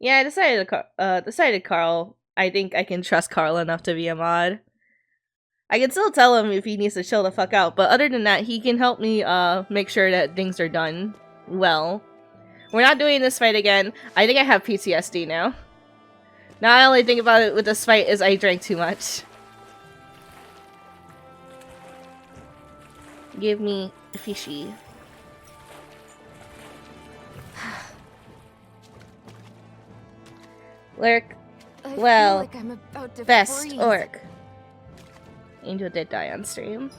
Yeah, I decided Carl. I think I can trust Carl enough to be a mod. I can still tell him if he needs to chill the fuck out, but other than that, he can help me make sure that things are done well. We're not doing this fight again. I think I have PTSD now. Now I only think about it with this fight is I drank too much. Give me a fishy. Lurk. Well, like I'm about to best freeze. orc. Angel did die on stream.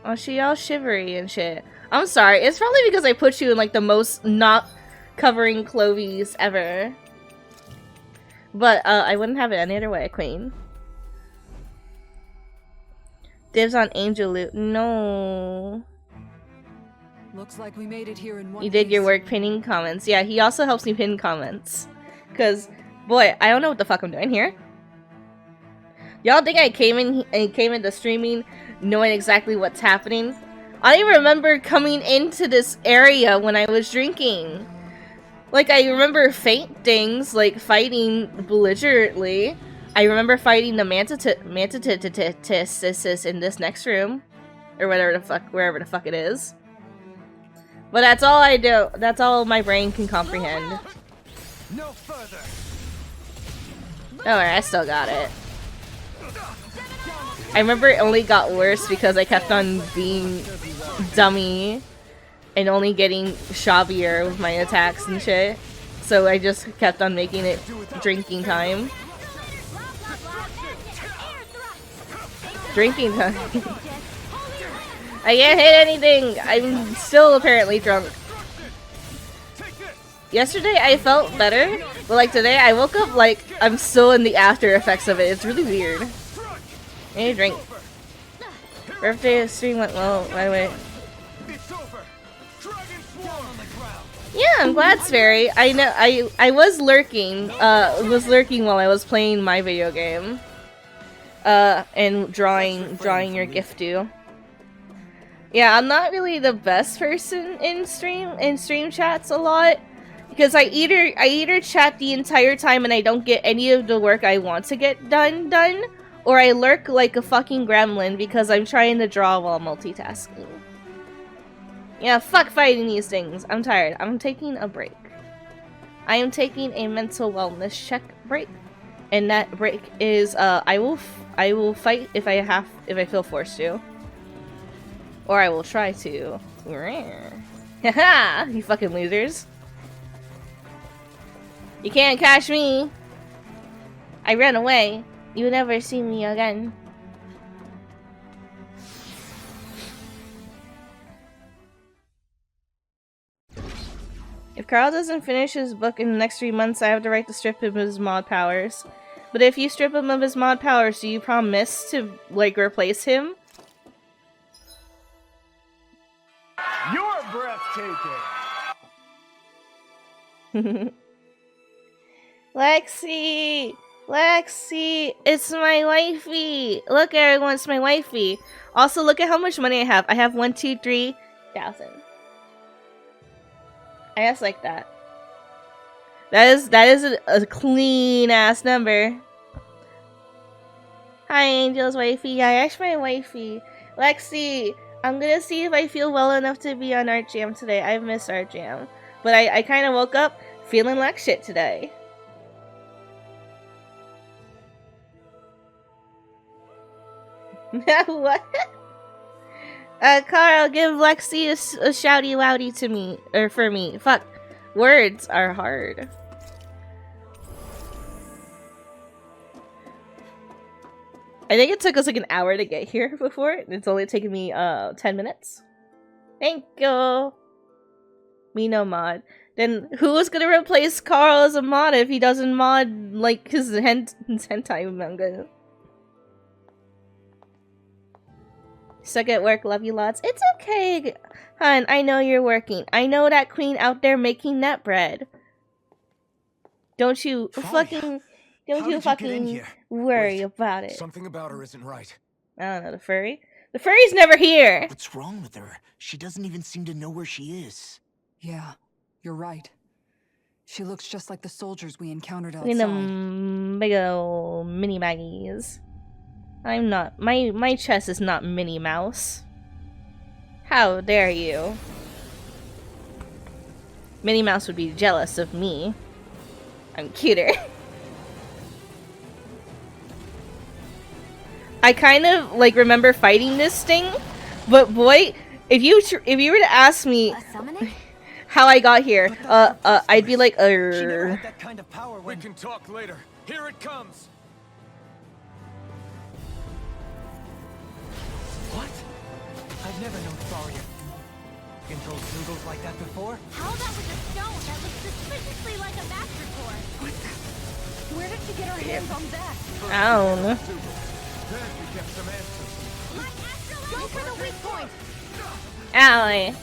Oh, she all shivery and shit. I'm sorry. It's probably because I put you in like the most not covering clovies ever. But I wouldn't have it any other way, Queen. Dibs on Angel loot. No. Looks like we made it here in one You did your piece. work pinning comments. Yeah, he also helps me pin comments. Cause, boy, I don't know what the fuck I'm doing here. Y'all think I came into streaming knowing exactly what's happening? I remember coming into this area when I was drinking. Like, I remember faintings, like fighting belligerently. I remember fighting the mantitis in this next room, or whatever the fuck, wherever the fuck it is. But that's all I do. That's all my brain can comprehend. No further. Alright, I still got it. I remember it only got worse because I kept on being dummy and only getting shabbier with my attacks and shit. So I just kept on making it drinking time. Drinking time. I can't hit anything! I'm still apparently drunk. Yesterday I felt better, but like today I woke up like I'm still in the after effects of it. It's really weird. I need a drink. Birthday stream went well, by the way. Yeah, I'm glad, Sperry. I know I was lurking while I was playing my video game. And drawing your gift to. Yeah, I'm not really the best person in stream chats a lot. Because I either chat the entire time and I don't get any of the work I want to get done, or I lurk like a fucking gremlin because I'm trying to draw while multitasking. Yeah, fuck fighting these things. I'm tired. I'm taking a break. I am taking a mental wellness check break. And that break is I will fight if I feel forced to. Or I will try to. Haha, you fucking losers. You can't catch me. I ran away. You'll never see me again. If Carl doesn't finish his book in the next 3 months, I have the right to strip him of his mod powers. But if you strip him of his mod powers, do you promise to, like, replace him? You're breathtaking. Lexi! Lexi! It's my wifey! Look, everyone, it's my wifey. Also, look at how much money I have. I have 123,000. I just like that. That is a clean ass number. Hi, Angel's wifey. I asked my wifey. Lexi, I'm gonna see if I feel well enough to be on Art Jam today. I've missed Art Jam. But I kind of woke up feeling like shit today. What? Carl, give Lexi a shouty wouty to me. Or for me. Fuck. Words are hard. I think it took us like an hour to get here before. It's only taken me 10 minutes. Thank you. Me no mod. Then who is gonna replace Carl as a mod if he doesn't mod like his hentai manga? Suck at work, love you lots. It's okay, hun. I know you're working. I know that queen out there making that bread. Don't you fucking worry about it. Something about her isn't right. I don't know, the furry? The furry's never here! What's wrong with her? She doesn't even seem to know where she is. Yeah, you're right. She looks just like the soldiers we encountered Look at outside. them big ol' mini baggies. I'm not. My chest is not Minnie Mouse. How dare you? Minnie Mouse would be jealous of me. I'm cuter. I kind of like remember fighting this thing, but boy, if you were to ask me how I got here, I'd be like, She never had that kind of power when... We can talk later. Here it comes. What? I've never known Tharia control noodles like that before. How that was a stone that looks suspiciously like a master core. What the? Where did she get her hands on that? I don't know. Then we get some answers. Go for the weak point. Ally.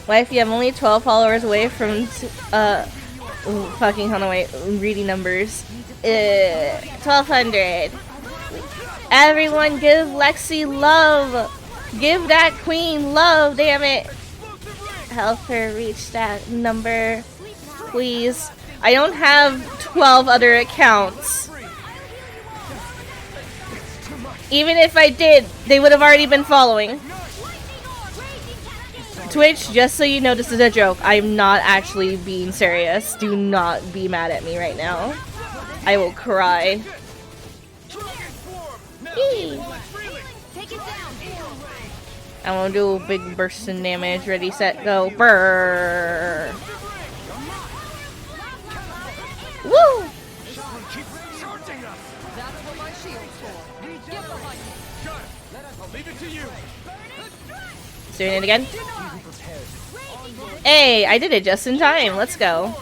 What if you have only 12 followers away from fucking hold on, wait, reading numbers. 1200. Everyone give Lexi love. Give that queen love, damn it. Help her reach that number, please. I don't have 12 other accounts. Even if I did, they would have already been following. Twitch, just so you know, this is a joke. I'm not actually being serious. Do not be mad at me right now. I will cry. Eee. I want to do a big burst in damage. Ready, set, go. Brrr. Woo! Doing it again. Hey, I did it just in time. Let's go.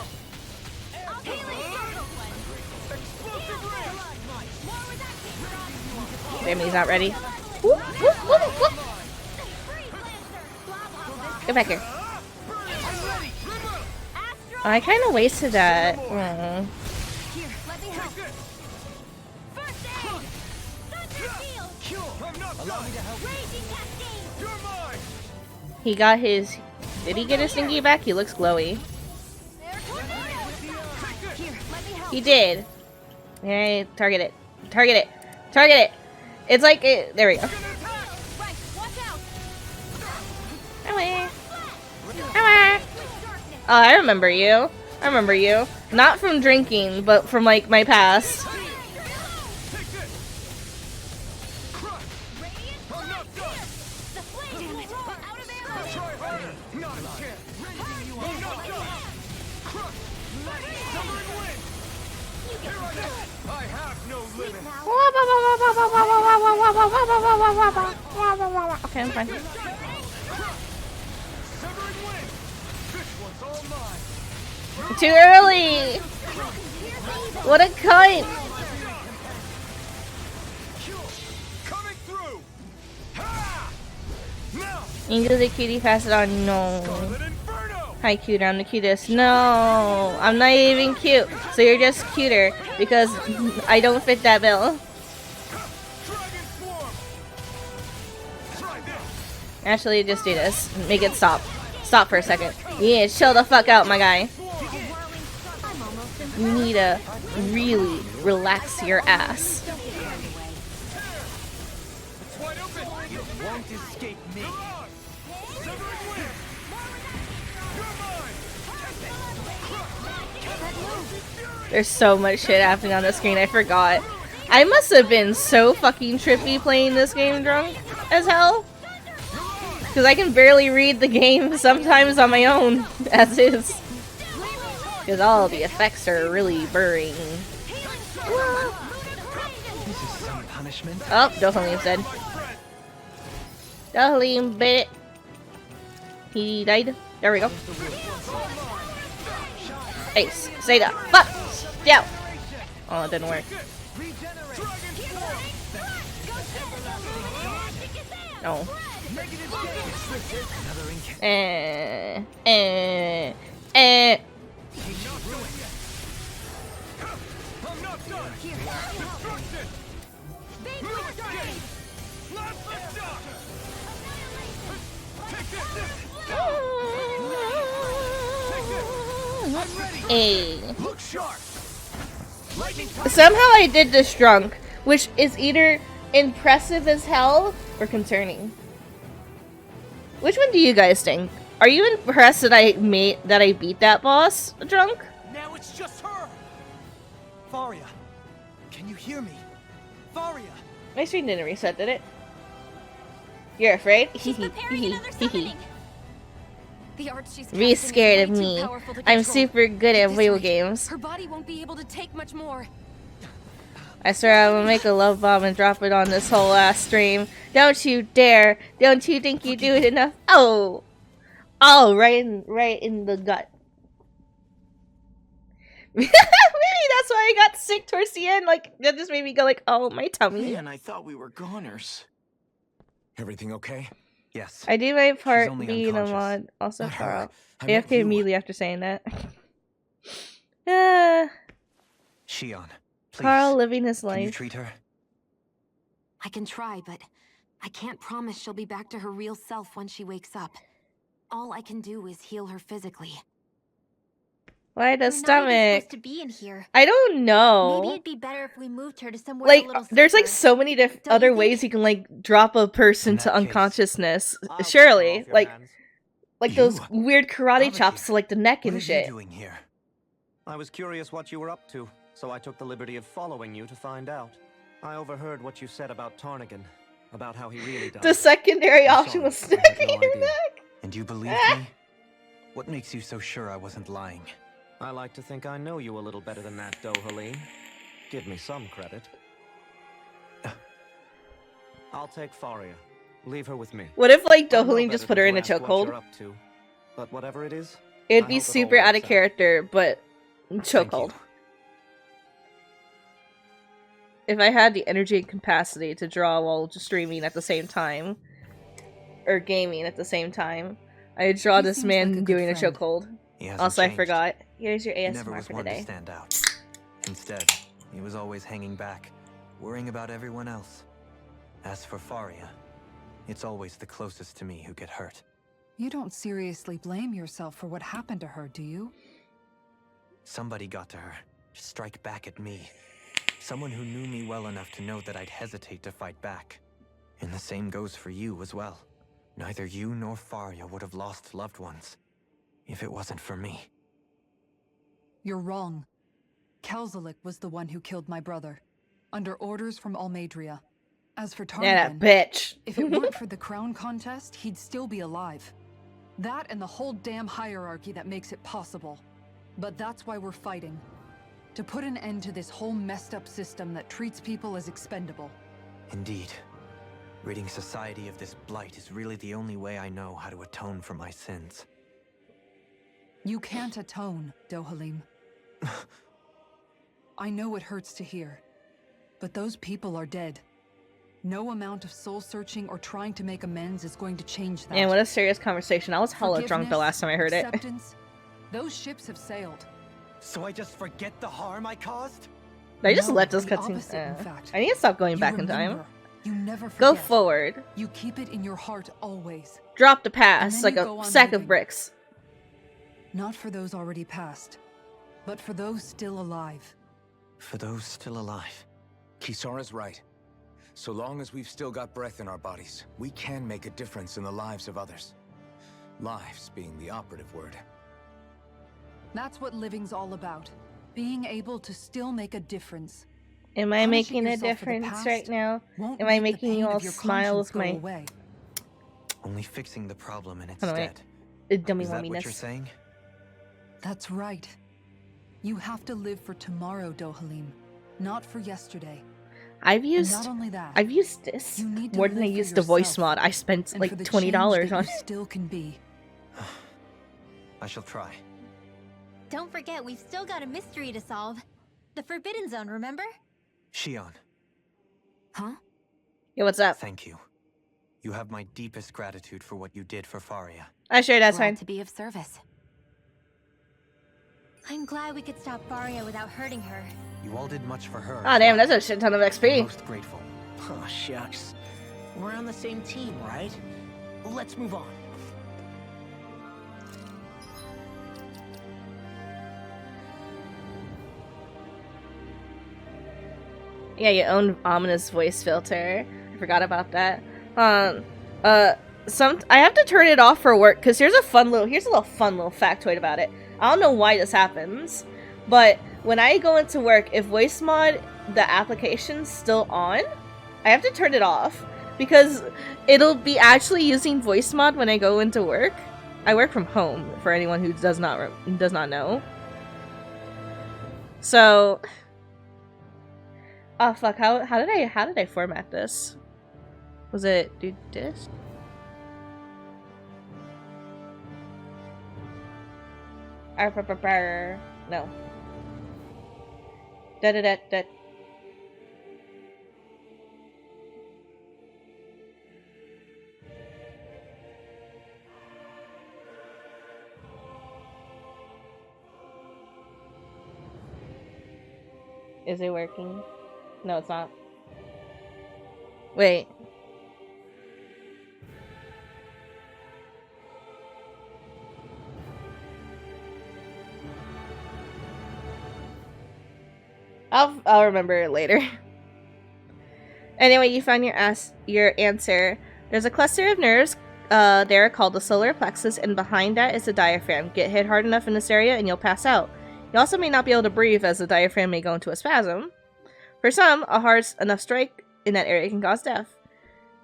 Damn, he's not ready. Whoop, whoop, whoop, whoop. Get back here. Oh, I kind of wasted that. Aww. He got his... Did he get his thingy back? He looks glowy. He did. Okay, target it. Target it. Target it. It's like it. There we go. Oh, I remember you. I remember you. Not from drinking, but from like my past. Okay, I'm fine. Too early! What a cunt! Angel the cutie passed it on. No. Hi, cute. I'm the cutest. No, I'm not even cute. So you're just cuter because I don't fit that bill. Actually, just do this. Make it stop. Stop for a second. Yeah, chill the fuck out, my guy. You need to really relax your ass. There's so much shit happening on the screen, I forgot. I must have been so fucking trippy playing this game drunk as hell. Because I can barely read the game sometimes on my own, as is. Because all the effects are really burring. Oh, Dohalim said. Dohalim bit it. He died. There we go. Ace, say that. Fuck! Down! Oh, it didn't work. No. Hey. Look sharp. Lightning. Somehow I did this drunk, which is either impressive as hell or concerning. Which one do you guys think? Are you impressed that I beat that boss drunk? Now it's just her. Faria, can you hear me? Faria. My screen didn't reset, did it? You're afraid? She's preparing another summoning. The art she's Be casting is scared of way too me. powerful to I'm control. super good at At this video rate, games. Her body won't be able to take much more. I swear I will make a love bomb and drop it on this whole ass stream. Don't you dare! Don't you think you do it enough? Oh! Oh, right in the gut. Maybe that's why I got sick towards the end. Like, that just made me go like, oh, my tummy. Man, I thought we were goners. Everything okay? Yes. I do my part only being a unconscious. mod. Also, Not her. Carl. I AFK meant you. immediately after saying that. Shion, please. Carl living his Can you life. treat her? I can try, but I can't promise she'll be back to her real self when she wakes up. All I can do is heal her physically. Why the We're not even stomach? supposed to be in here. I don't know. Maybe it'd be better if we moved her to somewhere a Like, little there's like safer. so many Don't you other think? ways you can like drop a person In to that case, unconsciousness. I'll take Surely, her off your like hands. those You? weird karate How chops about to like the neck What and are shit. you doing here? I was curious what you were up to, so I took the liberty of following you to find out. I overheard what you said about Tarnigan, about how he really died. The secondary I'm option sorry, was I had sticking no in your idea. neck. And you believed me? What makes you so sure I wasn't lying? I like to think I know you a little better than that, Dohalim. Give me some credit. I'll take Faria. Leave her with me. What if like I'll know Dohalim just better put her than in a to ask what you're chokehold? up to, but whatever it is, It'd I be hope it all super out of works out. character, but Thank chokehold. you. If I had the energy and capacity to draw while just streaming at the same time, or gaming at the same time, I'd draw He this seems man like a good doing a friend. chokehold. He hasn't Also, I changed. forgot. Here's your He never ASMR was for one to today. stand out. Instead, he was always hanging back, worrying about everyone else. As for Faria, it's always the closest to me who get hurt. You don't seriously blame yourself for what happened to her, do you? Somebody got to her, to strike back at me. Someone who knew me well enough to know that I'd hesitate to fight back. And the same goes for you as well. Neither you nor Faria would have lost loved ones if it wasn't for me. You're wrong. Kelzelik was the one who killed my brother, under orders from Almadria. As for Yeah, Tarnigan, that bitch. if it weren't for the crown contest, he'd still be alive. That and the whole damn hierarchy that makes it possible. But that's why we're fighting. To put an end to this whole messed up system that treats people as expendable. Indeed. Ridding society of this blight is really the only way I know how to atone for my sins. You can't atone, Dohalim. I know it hurts to hear, but those people are dead. No amount of soul-searching or trying to make amends is going to change that. Man, what a serious conversation. I was hella drunk the last time I heard it. Acceptance, those ships have sailed. So I just forget the harm I caused? Did I just No, let this the cutscene? opposite, in fact. I need to stop going You back in time. remember. You never Go forget. forward. You keep it in your heart always. Drop the And past then like you go a on sack of living. bricks. Not for those already passed, but for those still alive. For those still alive. Kisara's right. So long as we've still got breath in our bodies, we can make a difference in the lives of others. Lives being the operative word. That's what living's all about. Being able to still make a difference. Am I Punishing making a yourself for the difference past right now? Won't Am I make the making you pain all of your smile conscience with go my away. Only fixing the problem in its Hold on, wait. stead. Dummy Is that what you're wumminess? saying? That's right. You have to live for tomorrow, Dohalim, not for yesterday. I've And used not only that, I've used this you need to more than I live for used the voice yourself mod. I spent and like for the $20 change that on you it. still can be. I shall try. Don't forget, we've still got a mystery to solve. The Forbidden Zone, remember? Shion, Huh? Yeah, what's up? thank you. You have my deepest gratitude for what you did for Faria. I sure that's Glad fine. to be of service. I'm glad we could stop Faria without hurting her. You all did much for her. Oh as damn, well. that's a shit ton of I'm XP. most grateful. Oh, shucks. We're on the same team, right? Let's move on. Yeah, your own ominous voice filter. I forgot about that. I have to turn it off for work because here's a fun little factoid about it. I don't know why this happens, but when I go into work, if voice mod the application's still on, I have to turn it off because it'll be actually using voice mod when I go into work. I work from home for anyone who does not know. So, oh fuck, how did I format this? Was it do this? No. Da da da da. Is it working? No, it's not. Wait. I'll remember it later. Anyway, you found your answer. There's a cluster of nerves there called the solar plexus, and behind that is the diaphragm. Get hit hard enough in this area and you'll pass out. You also may not be able to breathe as the diaphragm may go into a spasm. For some, a hard enough strike in that area can cause death.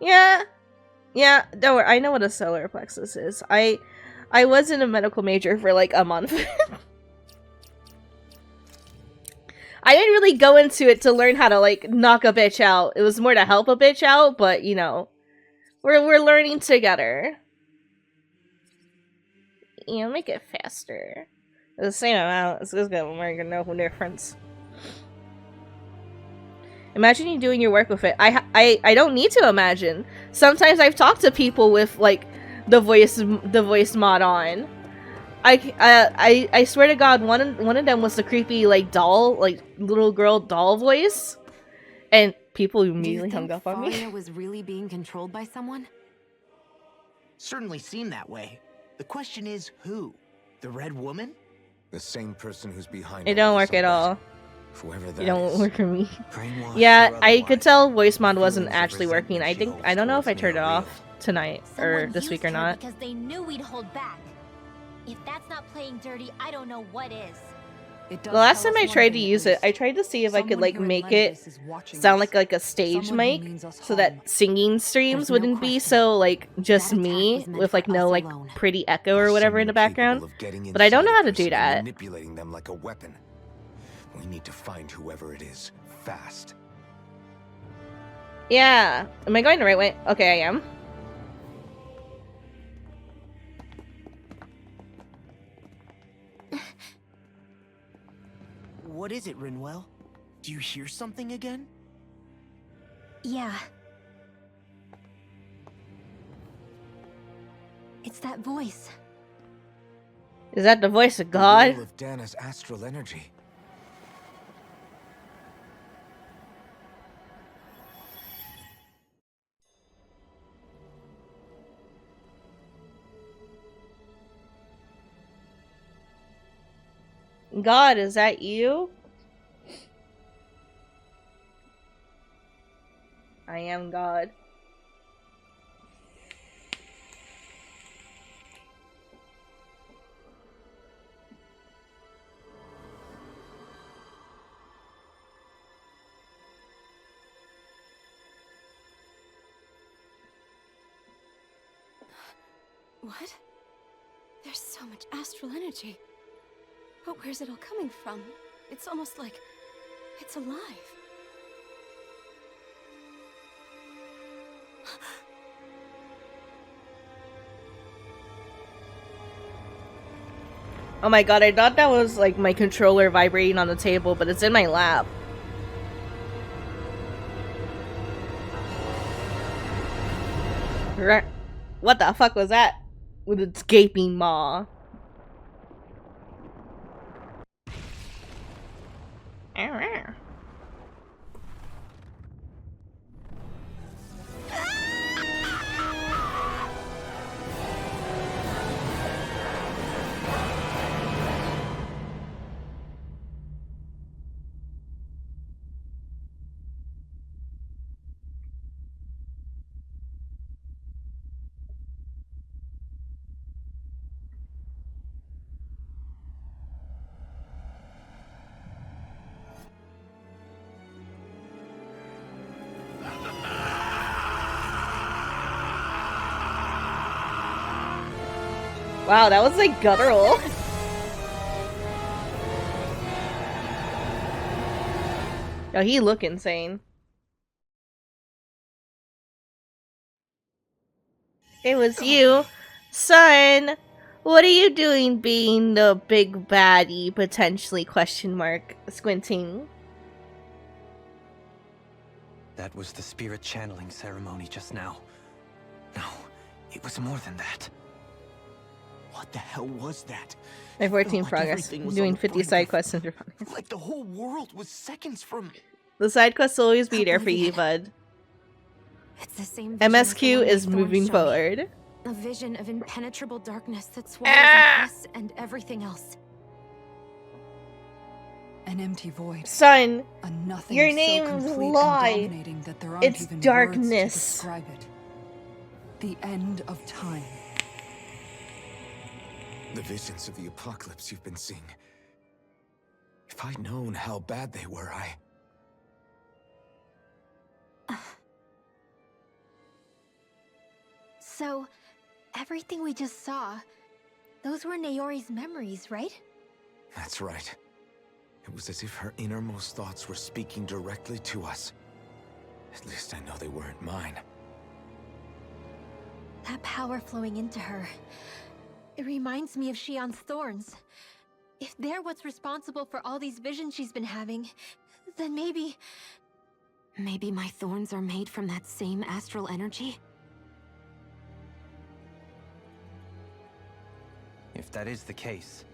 Yeah, don't worry, I know what a solar plexus is. I was in a medical major for like a month. I didn't really go into it to learn how to like knock a bitch out. It was more to help a bitch out, but you know, we're learning together. You know, make it faster. It's the same amount. It's just gonna make no difference. Imagine you doing your work with it. I don't need to imagine. Sometimes I've talked to people with like the voice mod on. I swear to God, one of them was the creepy like doll, like little girl doll voice, and people immediately hung up on me. Faria was really being controlled by someone? Certainly seemed that way. The question is, who? The Red Woman? The same person who's behind It don't work at all. Whoever that It don't work for me. Brainwashed Yeah, or I could otherwise, tell voice mod wasn't feelings of actually working. resentment she I don't know if holds I turned it towards me are off tonight or Someone this week or used her not. Because they knew we'd hold back. If that's not playing dirty, I don't know what is. It does The last tell time us I one tried to thing at use it, least. I tried to see if I could Someone like here in make it Lenvis is watching sound us. like a stage Someone who mic means us so harm. that singing streams There's no wouldn't be question. so like just That attack me was meant with for like no us like alone. pretty echo There's or whatever in the someone capable background. of getting But I don't know inside how a to do person and that. manipulating them like a weapon. We need to find whoever it is fast. Yeah. Am I going the right way? Okay, I am. What is it, Rinwell? Do you hear something again? Yeah. It's that voice. Is that the voice of The God? will of Dana's astral energy. God, is that you? I am God. What? There's so much astral energy. But where's it all coming from? It's almost like it's alive. Oh my god, I thought that was like my controller vibrating on the table, but it's in my lap. What the fuck was that? With its gaping maw. Wow, that was like guttural. Yo, he look insane. It was you. Son, what are you doing being the big baddie, potentially, question mark, squinting? That was the spirit channeling ceremony just now. No, it was more than that. What the hell was that? My It felt 14 like progress. everything was on Doing the 50 brink side of- quests under fun. Like the whole world was seconds from... The side quests will always be there for you, Oblivion. bud. It's the same vision as the MSQ one is my thorns moving show me. forward. A vision of impenetrable darkness that swallows Ah! up us and everything else. An empty void. Son, A nothing your so name's complete and Lie. dominating that there aren't It's even words darkness. to describe it. The end of time. The visions of the apocalypse you've been seeing. If I'd known how bad they were, So, everything we just saw, those were Naori's memories, right? That's right. It was as if her innermost thoughts were speaking directly to us. At least I know they weren't mine. That power flowing into her. It reminds me of Shion's thorns. If they're what's responsible for all these visions she's been having, then maybe... Maybe my thorns are made from that same astral energy? If that is the case,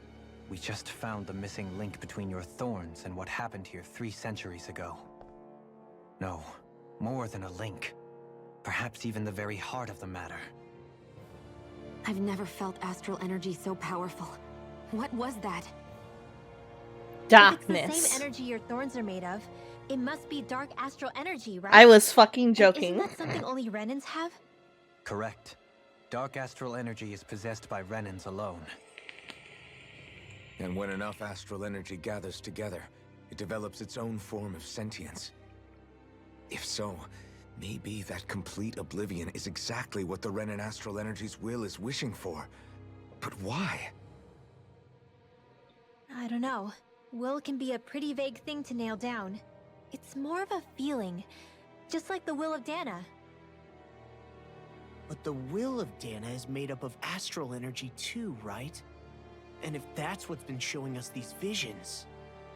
we just found the missing link between your thorns and what happened here 3 centuries ago. No, more than a link. Perhaps even the very heart of the matter. I've never felt astral energy so powerful. What was that? If Darkness. it's the same energy your thorns are made of, it must be dark astral energy, right? I was fucking And joking. isn't that something only Renans have? Correct. Dark astral energy is possessed by Renans alone. And when enough astral energy gathers together, it develops its own form of sentience. If so, maybe that complete oblivion is exactly what the Renan astral energy's will is wishing for. But why? I don't know. Will can be a pretty vague thing to nail down. It's more of a feeling, just like the will of Dana. But the will of Dana is made up of astral energy too, right? And if that's what's been showing us these visions...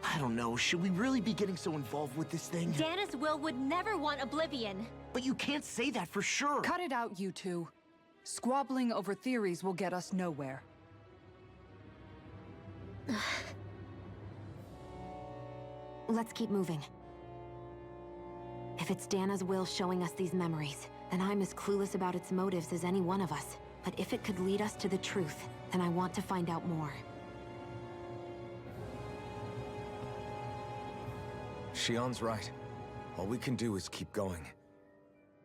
I don't know, should we really be getting so involved with this thing? Dana's will would never want oblivion. But you can't say that for sure! Cut it out, you two. Squabbling over theories will get us nowhere. Let's keep moving. If it's Dana's will showing us these memories, then I'm as clueless about its motives as any one of us. But if it could lead us to the truth, then I want to find out more. Shion's right. All we can do is keep going.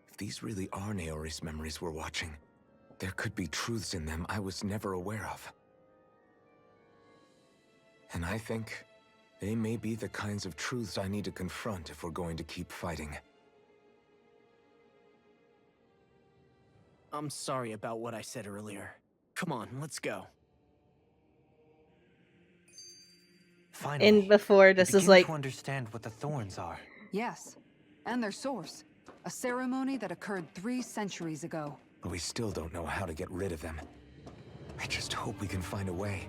If these really are Naori's memories we're watching, there could be truths in them I was never aware of. And I think they may be the kinds of truths I need to confront if we're going to keep fighting. I'm sorry about what I said earlier. Come on, let's go. Finally, And before, we this is begin like... to understand what the thorns are. Yes, and their source. A ceremony that occurred 3 centuries ago. But we still don't know how to get rid of them. I just hope we can find a way.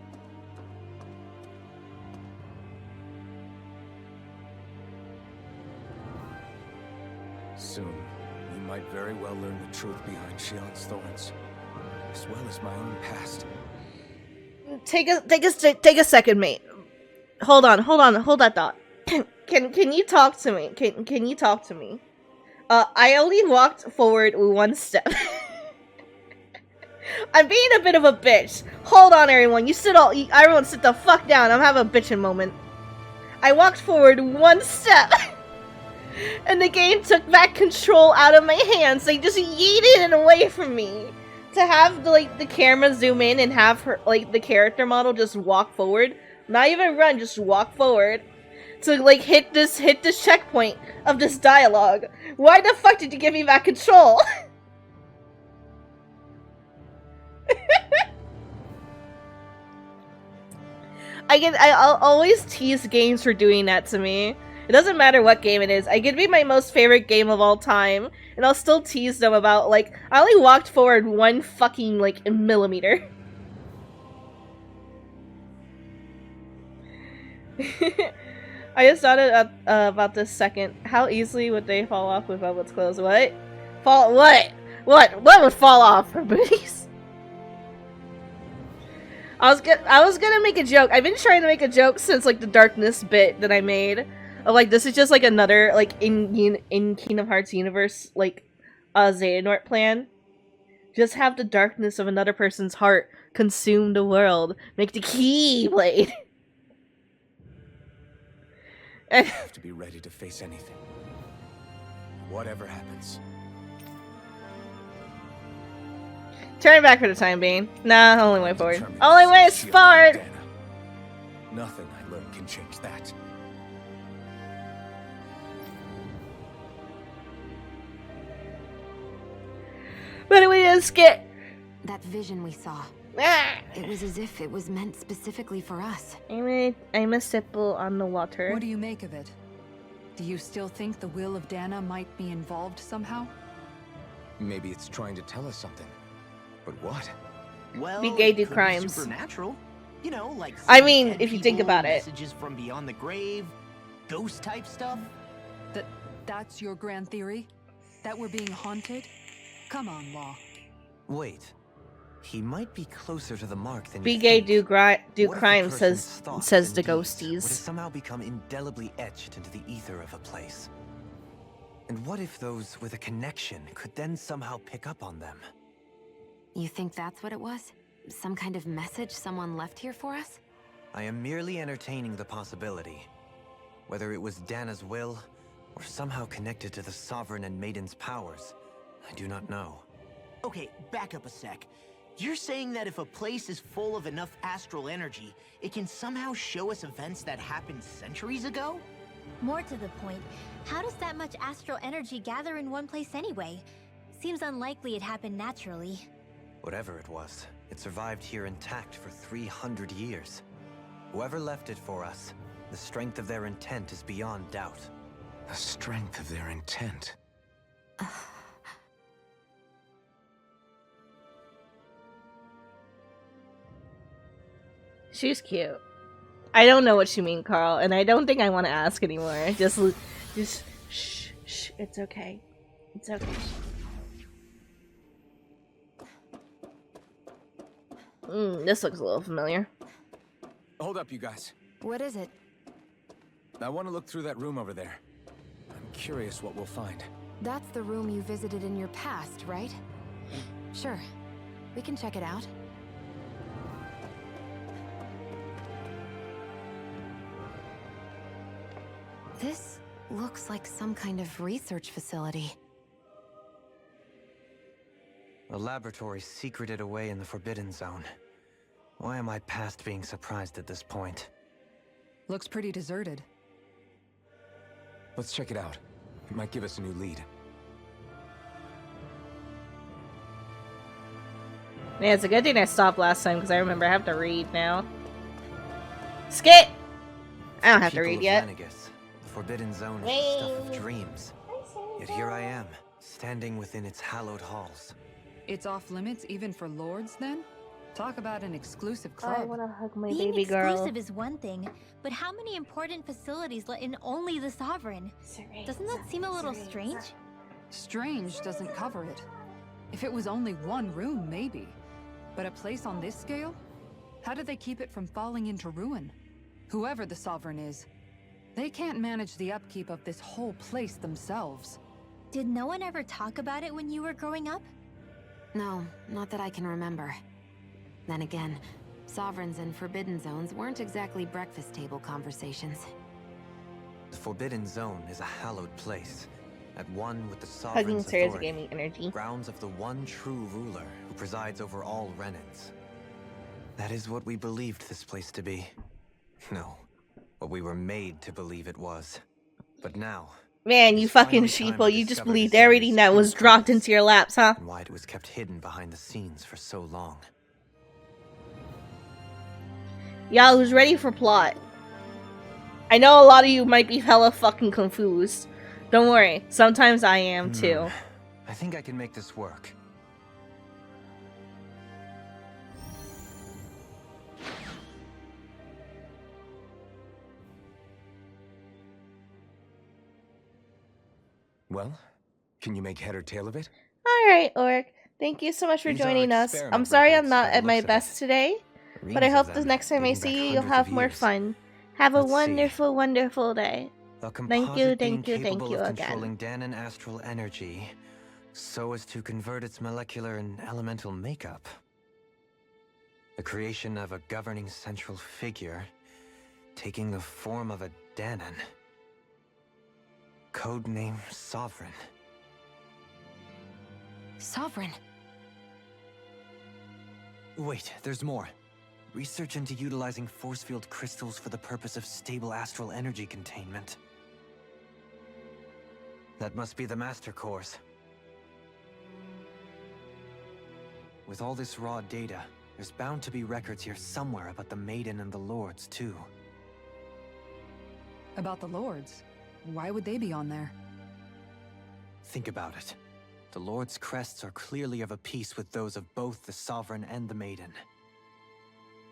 Soon, we might very well learn the truth behind Shion's thorns, as well as my own past. Take a second, mate. Hold that thought. Can you talk to me? Can you talk to me? I only walked forward 1 step. I'm being a bit of a bitch. Hold on, everyone. Everyone sit the fuck down. I'm having a bitchin' moment. I walked forward 1 step. And the game took back control out of my hands. They just yeeted it away from me. To have the camera zoom in and have her the character model just walk forward, not even run, just walk forward to hit this checkpoint of this dialogue. Why the fuck did you give me back control? I'll always tease games for doing that to me. It doesn't matter what game it is. I could be my most favorite game of all time, and I'll still tease them about, like, I only walked forward 1 fucking, like, millimeter. I just thought about this second. How easily would they fall off with Velvet's clothes? What? What? What would fall off? Her booties? I was gonna make a joke. I've been trying to make a joke since, like, the darkness bit that I made. Of, like, this is just, like, another, like, in Kingdom Hearts universe, like, Xehanort plan. Just have the darkness of another person's heart consume the world. Make the Keyblade. You have to be ready to face anything. Whatever happens. Turn back for the time being. Nah, only way forward. Only way is forward! Nothing I learned can change that. But we just get That vision we saw. Ah! It was as if it was meant specifically for us. I'm a stipple on the water. What do you make of it? Do you still think the will of Dana might be involved somehow? Maybe it's trying to tell us something. But what? Well, Be gay, do it could be crimes. Supernatural. You know, like I mean, dead if you think people, about it. messages from beyond the grave, ghost type stuff. That's your grand theory? That we're being haunted? Come on, Law. Wait. He might be closer to the mark than Be you gay, think. do What if a crime, person's says thoughts the and deeds Would have ghosties. somehow become indelibly etched into the ether of a place. And what if those with a connection could then somehow pick up on them? You think that's what it was? Some kind of message someone left here for us? I am merely entertaining the possibility. Whether it was Dana's will, or somehow connected to the Sovereign and Maiden's powers, I do not know. Okay, back up a sec. You're saying that if a place is full of enough astral energy, it can somehow show us events that happened centuries ago? More to the point, how does that much astral energy gather in one place anyway? Seems unlikely it happened naturally. Whatever it was, it survived here intact for 300 years. Whoever left it for us, the strength of their intent is beyond doubt. The strength of their intent. She's cute. I don't know what you mean, Carl, and I don't think I want to ask anymore. Just shh, shh. It's okay. It's okay. This looks a little familiar. Hold up, you guys. What is it? I want to look through that room over there. I'm curious what we'll find. That's the room you visited in your past, right? Sure. We can check it out. This looks like some kind of research facility. A laboratory secreted away in the Forbidden Zone. Why am I past being surprised at this point? Looks pretty deserted. Let's check it out. It might give us a new lead. Man, it's a good thing I stopped last time because I remember I have to read now. Skit! I don't have to read yet. Venegas, the Forbidden Zone is the stuff of dreams. Yet here I am, standing within its hallowed halls. It's off limits even for lords, then? Talk about an exclusive I club. want to hug my Being baby girl. exclusive is one thing, but how many important facilities let in only the Sovereign? Doesn't that seem a little strange? Strange doesn't cover it. If it was only one room, maybe. But a place on this scale? How do they keep it from falling into ruin? Whoever the Sovereign is, they can't manage the upkeep of this whole place themselves. Did no one ever talk about it when you were growing up? No, not that I can remember. Then again, Sovereigns and Forbidden Zones weren't exactly breakfast table conversations. The Forbidden Zone is a hallowed place, at one with the Hugging Sovereign's Sarah's authority, gaming energy. grounds of the one true ruler who presides over all Renans. That is what we believed this place to be. No, what we were made to believe it was. But now... Man, you it's fucking finally time sheeple, to you just discover believed this everything area's that true was dropped purpose, into your laps, huh? and why it was kept hidden behind the scenes for so long. Y'all who's ready for plot? I know a lot of you might be hella fucking confused. Don't worry, sometimes I am too. I think I can make this work. Well, can you make head or tail of it? Alright, Orc. Thank you so much for These are joining us. experiment I'm sorry I'm records not by the at my looks of best it. today, but I Reams hope of the them, next time I dating see back you, you'll hundreds have of more years. fun. Have a Let's see. wonderful, wonderful day. A Thank you, composite being thank you, thank capable you of again. controlling Danon astral energy so as to convert its molecular and elemental makeup. The creation of a governing central figure taking the form of a Danon. Codename Sovereign. Sovereign. Wait, there's more. Research into utilizing force field crystals for the purpose of stable astral energy containment. That must be the master course. With all this raw data, there's bound to be records here somewhere about the Maiden and the Lords, too. About the Lords? Why would they be on there? Think about it. The Lord's crests are clearly of a piece with those of both the Sovereign and the Maiden.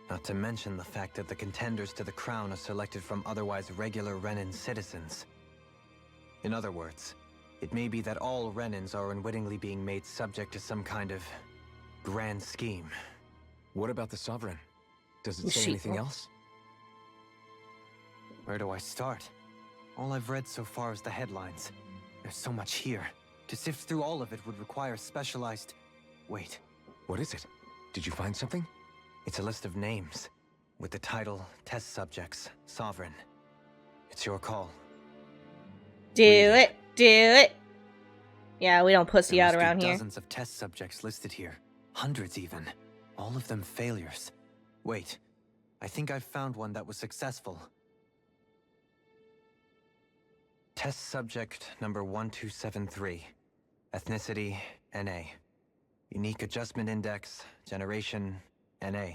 Not to mention the fact that the contenders to the crown are selected from otherwise regular Renin citizens. In other words, it may be that all Renins are unwittingly being made subject to some kind of grand scheme. What about the Sovereign? Does it say She- anything else? Where do I start? All I've read so far is the headlines. There's so much here. To sift through all of it would require specialized... Wait, What is it? Did you find something? it's a list of names, with the title, Test Subjects, Sovereign. It's your call. Do it, do it. Yeah, we don't pussy There out must be around here. dozens of test subjects listed here. Hundreds even. All of them failures. Wait, I think I've found one that was successful. Test subject number 1273. Ethnicity, NA. Unique adjustment index, generation, NA.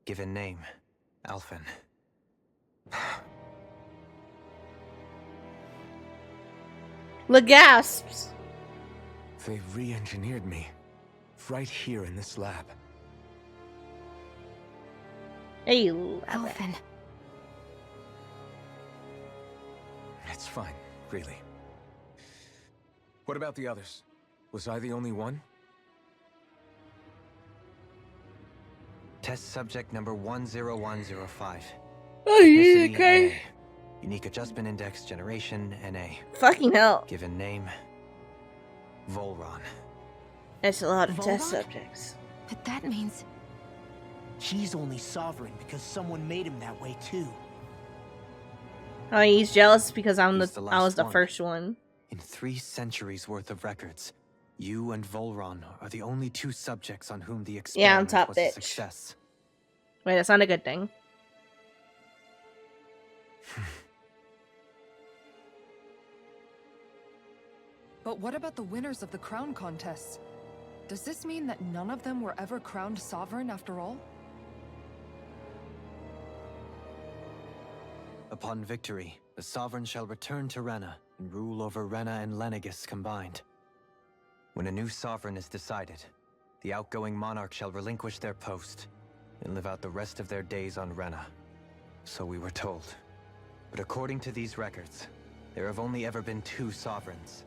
Given name, Alphen. The gasps. They re-engineered me. Right here in this lab. Hey, you love it. Alphen. It's fine, really. What about the others? Was I the only one? Test subject number 10105. Oh, Ethnicity, okay. NA. Unique adjustment index, generation, NA. Fucking hell. Given name, Volron. That's a lot of test Volron? subjects. But that means... He's only sovereign because someone made him that way too. Oh, he's jealous because I He's the was last the one. first one. In 3 centuries worth of records, you and Volron are the only 2 subjects on whom the Yeah, I'm experiment top was a bitch. success. Wait, that's not a good thing. But what about the winners of the crown contests? Does this mean that none of them were ever crowned sovereign after all? Upon victory, the Sovereign shall return to Rena and rule over Rena and Lenegis combined. When a new Sovereign is decided, the outgoing monarch shall relinquish their post and live out the rest of their days on Rena. So we were told. But according to these records, there have only ever been 2 Sovereigns,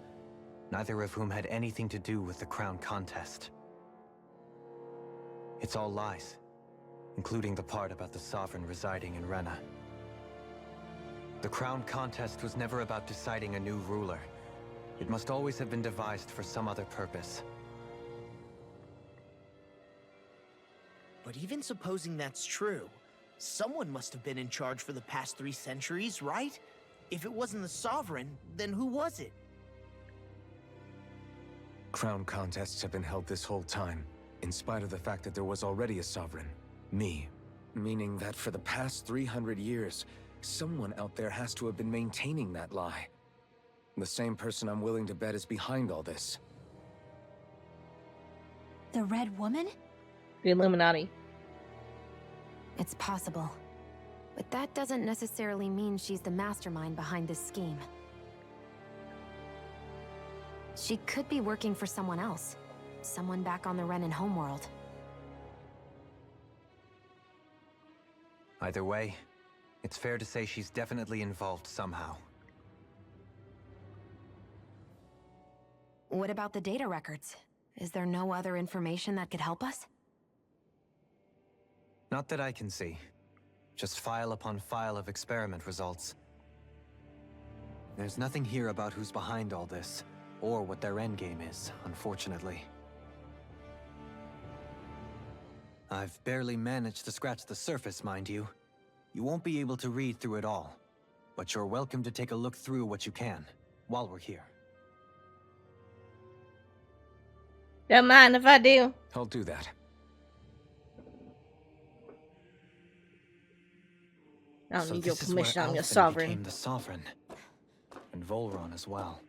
neither of whom had anything to do with the crown contest. It's all lies, including the part about the Sovereign residing in Rena. The crown contest was never about deciding a new ruler. It must always have been devised for some other purpose. But even supposing that's true, someone must have been in charge for the past 3 centuries, right? If it wasn't the Sovereign, then who was it? Crown contests have been held this whole time, in spite of the fact that there was already a Sovereign. Me. Meaning that for the past 300 years, someone out there has to have been maintaining that lie. The same person I'm willing to bet is behind all this. The Red Woman? The Illuminati. It's possible. But that doesn't necessarily mean she's the mastermind behind this scheme. She could be working for someone else. Someone back on the Renan homeworld. Either way, it's fair to say she's definitely involved somehow. What about the data records? Is there no other information that could help us? Not that I can see. Just file upon file of experiment results. There's nothing here about who's behind all this, or what their endgame is, unfortunately. I've barely managed to scratch the surface, mind you. You won't be able to read through it all, but you're welcome to take a look through what you can, while we're here. Don't mind if I do. I'll do that. I don't So need your this is where permission, I'm your Alphen sovereign. became the sovereign. And Volron as well.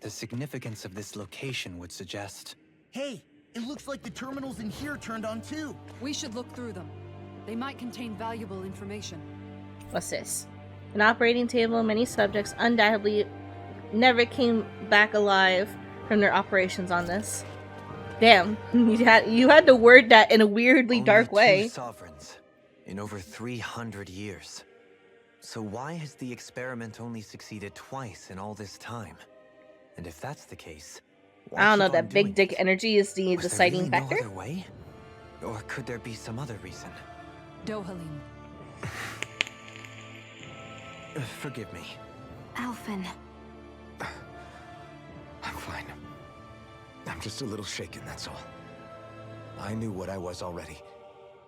The significance of this location would suggest... Hey, it looks like the terminals in here turned on too. We should look through them. They might contain valuable information. What's this? An operating table, many subjects undoubtedly never came back alive from their operations on this. Damn, you had to word that in a weirdly Only dark way. 2 sovereigns in over 300 years. So why has the experiment only succeeded twice in all this time? And if that's the case, why I don't know, keep on that big doing dick it? energy is the Was there deciding really factor? No other way? Or could there be some other reason? Dohalim. Forgive me. Alphen. I'm fine. I'm just a little shaken, that's all. I knew what I was already,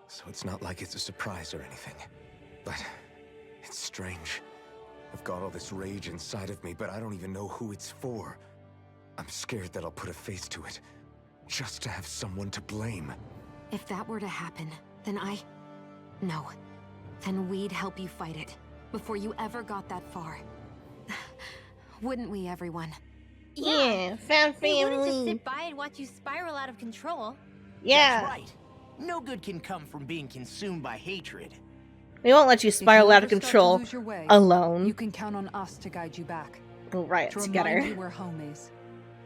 so it's not like it's a surprise or anything. But it's strange. I've got all this rage inside of me, but I don't even know who it's for. I'm scared that I'll put a face to it, just to have someone to blame. If that were to happen, then No. Then we'd help you fight it, before you ever got that far. Wouldn't we, everyone? Yeah, found We wouldn't just family. sit by and watch you spiral out of control. Yeah, That's right. No good can come from being consumed by hatred. we won't let you If you spiral out ever of start to control lose your way, alone. you can count on us to guide you back. We'll riot To together. remind you where home is.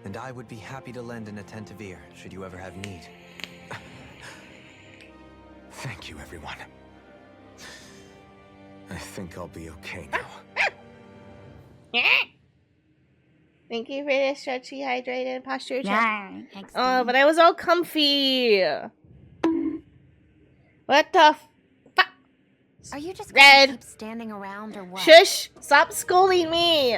And I would be happy to lend an attentive ear, should you ever have need. Thank you, everyone. I think I'll be okay now. Thank you for the stretchy, hydrated posture check. Oh, but I was all comfy. What the fuck? Are you just Red. gonna keep standing around or what? Shush! Stop scolding me!